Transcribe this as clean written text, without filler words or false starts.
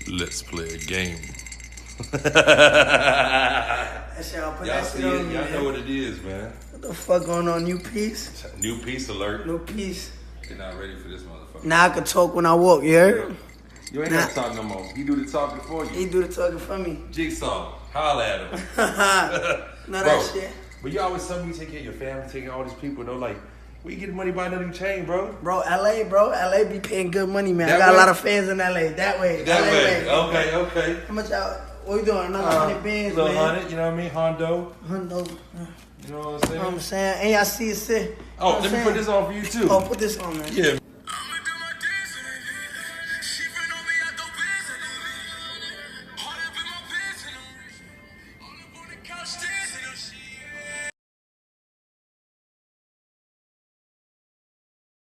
Let's play a game. That shit, I'll put Y'all that see shit on it? me, Y'all man. know what it is, man. What the fuck going on? New piece? New piece alert. New piece. You're not ready for this motherfucker. Now I can talk when I walk, you heard? You ain't got to talk no more. He do the talking for you. He do the talking for me. Jigsaw, holla at him. Know Bro, that shit? But you always tell me you take care of your family, take care of all these people. Though, like, where you get the money buying a new chain, bro? Bro, LA be paying good money, man. That I got way? a lot of fans in LA. That way. That LA way. Okay. How much y'all, what you doing? Another 100 bands, Little man. 100, you know what I mean? Hondo. Hundo. You know what I'm You saying? know what I'm saying? And y'all see it, sit. Oh, let me put this on for you, too. Oh, put this on, man. Yeah.